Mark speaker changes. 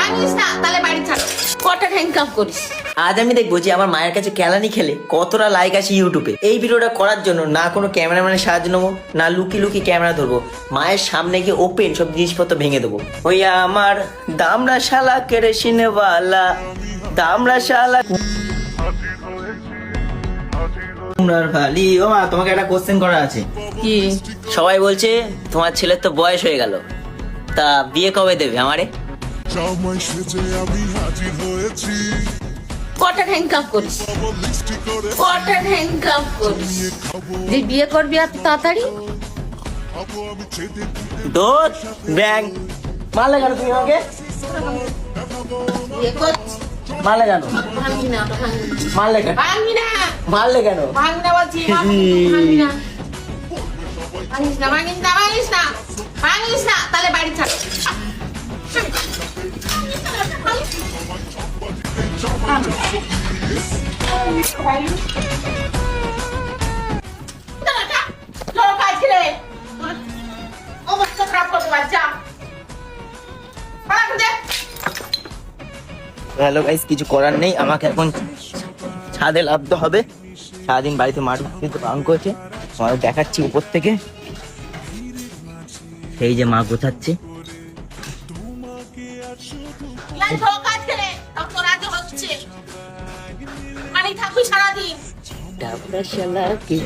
Speaker 1: ভাঙিস না, তাহলে বাড়ি থাক। কটা ইনকাম করিস?
Speaker 2: আজ আমি দেখবো যে আমার মায়ের কাছে কেলানি খেলে কতটা লাইক আসে ইউটিউবে। এই ভিডিওটা করার জন্য না কোনো ক্যামেরাম্যানের সাহায্য নেবো, না লুকিয়ে লুকিয়ে ক্যামেরা ধরবো, মায়ের সামনে গিয়ে ওপেন সব জিনিসপত্র ভেঙে দেবো। ওই আমার দামরা শালা কেরোসিনওয়ালা, দামরা শালা কুমড়ার ফালি। ও মা, তোমাকে একটা কোশ্চেন করা আছে।
Speaker 1: কি?
Speaker 2: সবাই বলছে তোমার ছেলের তো বয়স হয়ে গেল, তা বিয়ে কবে দেবে আমারে?
Speaker 3: জামাই সেজে আমি হাজির হয়েছি,
Speaker 1: কটা ইনকাম করিস? কটা ইনকাম করিস যে বিয়ে করবি এত তাড়াতাড়ি?
Speaker 3: খাবো আমি ছেদে
Speaker 2: দোত ব্যাং মারলে কেন তুমি আমাকে?
Speaker 1: বিয়ে করছিস?
Speaker 2: মারলে কেন?
Speaker 1: ভাঙবি না, ওটা ভাঙবি না।
Speaker 2: মারলে কেন?
Speaker 1: ভাঙবি না,
Speaker 2: মারলে কেন?
Speaker 1: ভাঙবি না বলছি, ভাঙবি না। ভাঙিস না, ভাঙিস না, ভাঙিস না, ভাঙিস না, তাহলে বাড়ি থাক। চলো কাজ করে অবস্থা খারাপ করতে পারছি।
Speaker 2: হ্যালো গাইস, কিছু করার নেই, আমাকে এখন ছাদে নামতে হবে। সারাদিন বাড়িতে মাঠ কিন্তু বারণ করেছে, তোমাদের দেখাচ্ছি উপর থেকে। সেই যে মা গোছাচ্ছে।
Speaker 1: কাজ করে তখন আজ হচ্ছে মানে থাকবি সারাদিন।
Speaker 2: দামরা শালা কে